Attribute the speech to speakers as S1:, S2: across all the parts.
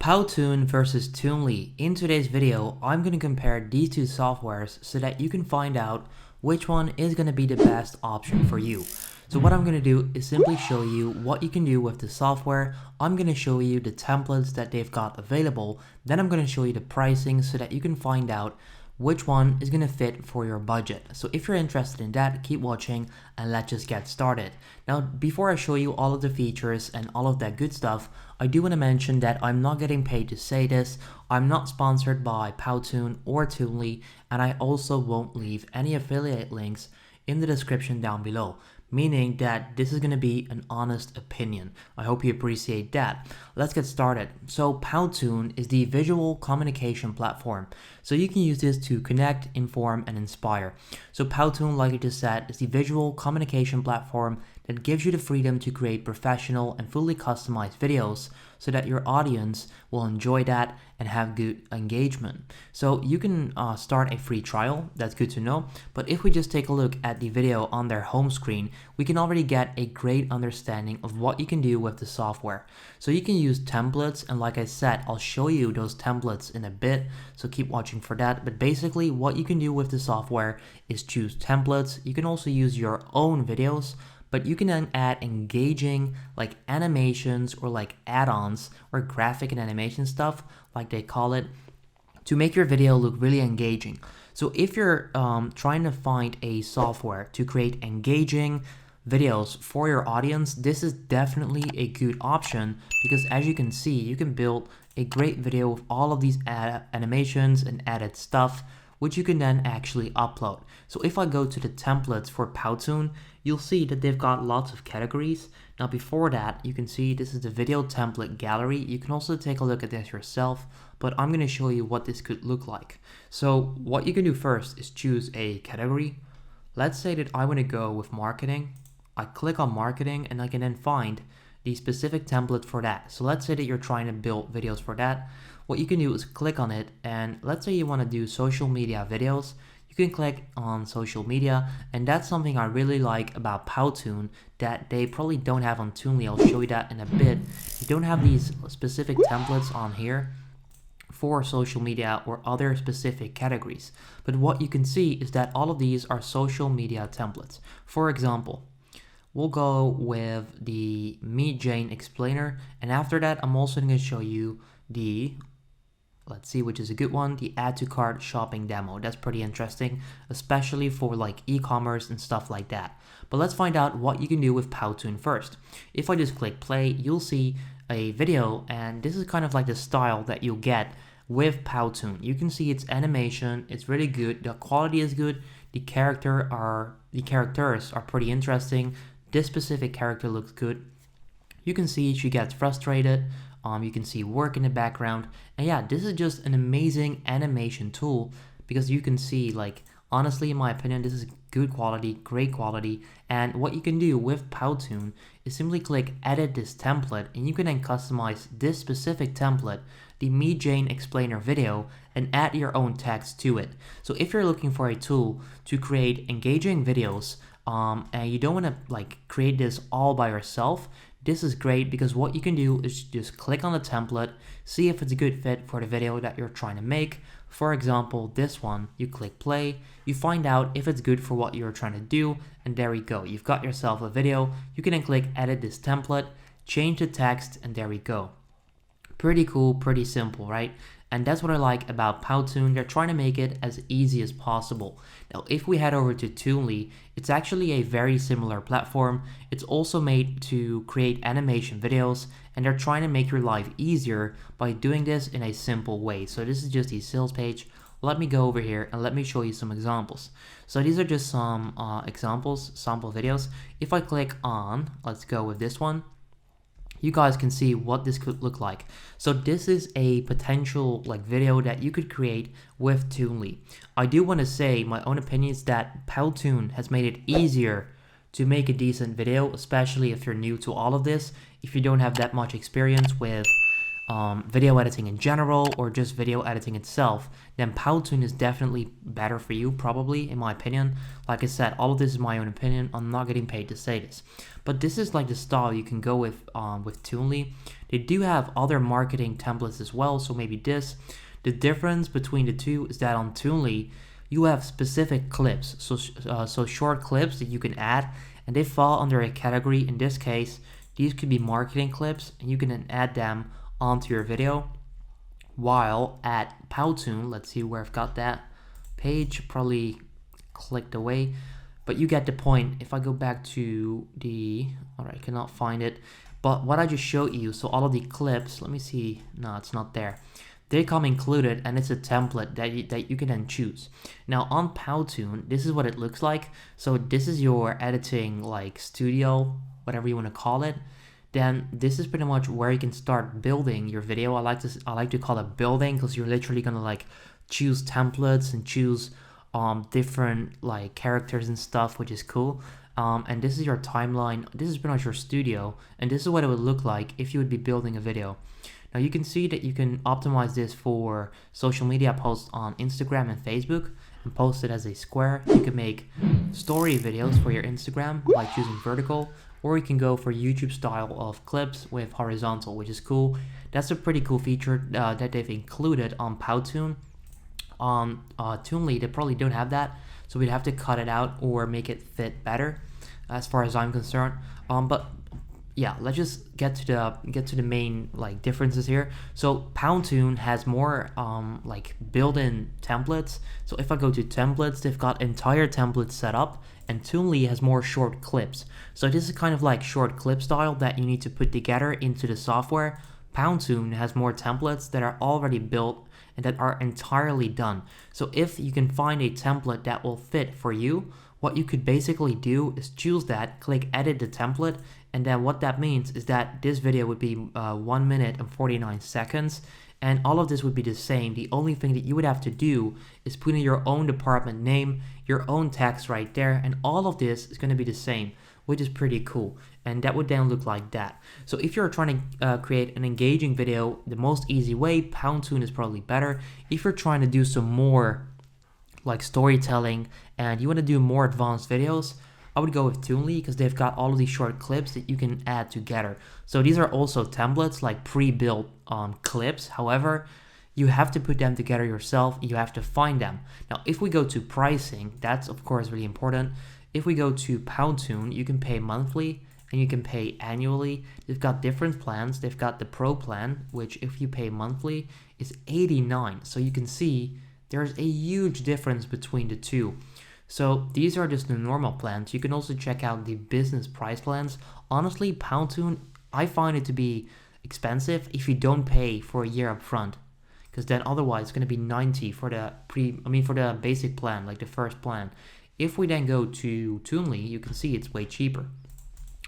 S1: Powtoon versus Toonly. In today's video, I'm going to compare these two softwares so that you can find out which one is going to be the best option for you. So what I'm going to do is simply show you what you can do with the software. I'm going to show you the templates that they've got available. Then I'm going to show you the pricing so that you can find out which one is going to fit for your budget. So if you're interested in that, keep watching and let's just get started. Now, before I show you all of the features and all of that good stuff, I do want to mention that I'm not getting paid to say this. I'm not sponsored by Powtoon or Toonly, and I also won't leave any affiliate links in the description down below, meaning that this is going to be an honest opinion. I hope you appreciate that. Let's get started. So Powtoon is the visual communication platform. So you can use this to connect, inform, and inspire. So Powtoon, like I just said, is the visual communication platform that gives you the freedom to create professional and fully customized videos so that your audience will enjoy that and have good engagement. So you can start a free trial, that's good to know. But if we just take a look at the video on their home screen, we can already get a great understanding of what you can do with the software. So you can use templates, and like I said, I'll show you those templates in a bit, so keep watching for that. But basically what you can do with the software is choose templates. You can also use your own videos, but you can then add engaging like animations or like add-ons or graphic and animation stuff, like they call it, to make your video look really engaging. So if you're trying to find a software to create engaging videos for your audience, this is definitely a good option, because as you can see, you can build a great video with all of these animations and added stuff, which you can then actually upload. So if I go to the templates for Powtoon, you'll see that they've got lots of categories. Now before that, you can see this is the video template gallery. You can also take a look at this yourself, but I'm gonna show you what this could look like. So what you can do first is choose a category. Let's say that I wanna go with marketing. I click on marketing and I can then find the specific template for that. So let's say that you're trying to build videos for that. What you can do is click on it, and let's say you want to do social media videos. You can click on social media, and that's something I really like about Powtoon that they probably don't have on Toonly. I'll show you that in a bit. You don't have these specific templates on here for social media or other specific categories. But what you can see is that all of these are social media templates. For example, we'll go with the Meet Jane explainer, and after that I'm also going to show you the, let's see which is a good one, the add to cart shopping demo. That's pretty interesting, especially for like e-commerce and stuff like that. But let's find out what you can do with Powtoon first. If I just click play, you'll see a video, and this is kind of like the style that you'll get with Powtoon. You can see its animation, it's really good, the quality is good, the characters are pretty interesting. This specific character looks good. You can see she gets frustrated. You can see work in the background. And yeah, this is just an amazing animation tool, because you can see, like, honestly, in my opinion, this is good quality, great quality. And what you can do with Powtoon is simply click edit this template, and you can then customize this specific template, the Meet Jane explainer video, and add your own text to it. So if you're looking for a tool to create engaging videos, and you don't want to like create this all by yourself, this is great, because what you can do is just click on the template, see if it's a good fit for the video that you're trying to make. For example, this one, you click play, you find out if it's good for what you're trying to do, and there we go. You've got yourself a video. You can then click edit this template, change the text, and there we go. Pretty cool, pretty simple, right? And that's what I like about Powtoon. They're trying to make it as easy as possible. Now, if we head over to Toonly, it's actually a very similar platform. It's also made to create animation videos, and they're trying to make your life easier by doing this in a simple way. So this is just the sales page. Let me go over here and let me show you some examples. So these are just some examples, sample videos. If I click on, let's go with this one, you guys can see what this could look like. So this is a potential like video that you could create with Toonly. I do want to say my own opinion is that Powtoon has made it easier to make a decent video, especially if you're new to all of this. If you don't have that much experience with video editing in general or just video editing itself, then Powtoon is definitely better for you, probably, in my opinion. Like I said, all of this is my own opinion. I'm not getting paid to say this. But this is like the style you can go with Toonly. They do have other marketing templates as well, so maybe this. The difference between the two is that on Toonly, you have specific clips, so short clips that you can add, and they fall under a category. In this case, these could be marketing clips, and you can then add them onto your video. While at Powtoon, let's see where I've got that page, probably clicked away, but you get the point. If I go back to I cannot find it, but what I just showed you, so all of the clips, let me see, no, it's not there. They come included, and it's a template that you can then choose. Now on Powtoon, this is what it looks like. So this is your editing like studio, whatever you want to call it. Then this is pretty much where you can start building your video. I like to call it building, because you're literally gonna like choose templates and choose different like characters and stuff, which is cool. And this is your timeline. This is pretty much your studio, and this is what it would look like if you would be building a video. Now you can see that you can optimize this for social media posts on Instagram and Facebook and post it as a square. You can make story videos for your Instagram by choosing vertical, or you can go for YouTube style of clips with horizontal, which is cool. That's a pretty cool feature that they've included on Powtoon. On Toonly, they probably don't have that, so we'd have to cut it out or make it fit better, as far as I'm concerned. But yeah, let's just get to the main like differences here. So Powtoon has more like built-in templates. So if I go to templates, they've got entire templates set up, and Toonly has more short clips. So this is kind of like short clip style that you need to put together into the software. Powtoon has more templates that are already built and that are entirely done. So if you can find a template that will fit for you, what you could basically do is choose that, click edit the template, and then what that means is that this video would be 1 minute and 49 seconds, and all of this would be the same. The only thing that you would have to do is put in your own department name, your own text right there, and all of this is going to be the same, which is pretty cool. And that would then look like that. So if you're trying to create an engaging video, the most easy way, Powtoon is probably better. If you're trying to do some more like storytelling and you want to do more advanced videos, I would go with Toonly, because they've got all of these short clips that you can add together. So these are also templates, like pre-built clips. However, you have to put them together yourself. You have to find them. Now, if we go to pricing, that's of course really important. If we go to Powtoon, you can pay monthly and you can pay annually. They've got different plans. They've got the Pro plan, which if you pay monthly is $89. So you can see there's a huge difference between the two. So these are just the normal plans. You can also check out the business price plans. Honestly, Powtoon, I find it to be expensive if you don't pay for a year up front, because then otherwise it's going to be 90 for the for the basic plan, like the first plan. If we then go to Toonly, you can see it's way cheaper.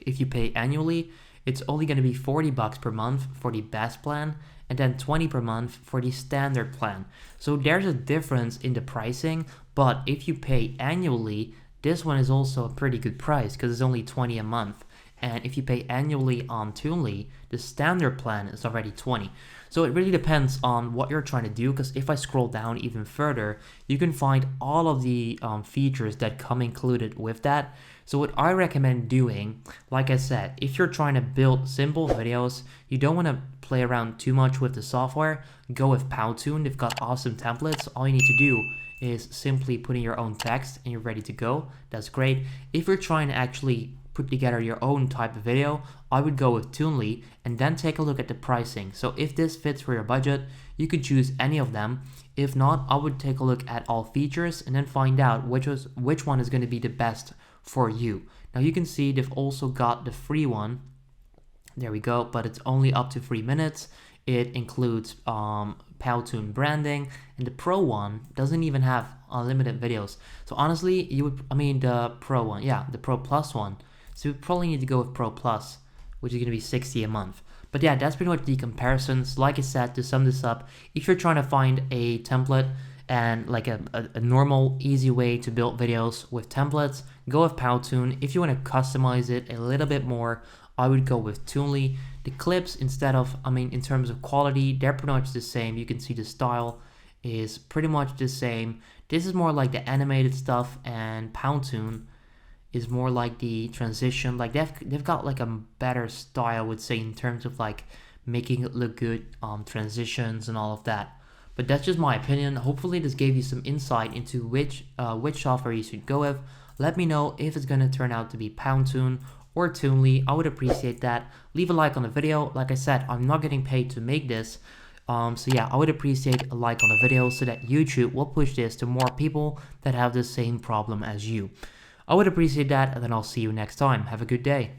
S1: If you pay annually, it's only going to be $40 per month for the best plan, and then $20 per month for the standard plan. So there's a difference in the pricing, but if you pay annually, this one is also a pretty good price because it's only $20 a month. And if you pay annually on Toonly, the standard plan is already $20. So it really depends on what you're trying to do, because if I scroll down even further, you can find all of the features that come included with that. So what I recommend doing, like I said, if you're trying to build simple videos, you don't want to play around too much with the software, go with Powtoon. They've got awesome templates. All you need to do is simply put in your own text and you're ready to go. That's great. If you're trying to actually put together your own type of video, I would go with Toonly and then take a look at the pricing. So if this fits for your budget, you could choose any of them. If not, I would take a look at all features and then find out which one is going to be the best for you. Now you can see they've also got the free one. There we go, but it's only up to 3 minutes. It includes Powtoon branding, and the Pro one doesn't even have unlimited videos. So honestly, the Pro one, yeah, the Pro Plus one. So you probably need to go with Pro Plus, which is going to be $60 a month. But yeah, that's pretty much the comparisons. Like I said, to sum this up, if you're trying to find a template and like a normal, easy way to build videos with templates, go with Powtoon. If you want to customize it a little bit more, I would go with Toonly. The clips, instead of, in terms of quality, they're pretty much the same. You can see the style is pretty much the same. This is more like the animated stuff, and Powtoon is more like the transition. Like they've got like a better style, I would say, in terms of like making it look good, transitions and all of that. But that's just my opinion. Hopefully this gave you some insight into which software you should go with. Let me know if it's gonna turn out to be Powtoon or Toonly. I would appreciate that. Leave a like on the video. Like I said, I'm not getting paid to make this. So yeah, I would appreciate a like on the video so that YouTube will push this to more people that have the same problem as you. I would appreciate that, and then I'll see you next time. Have a good day.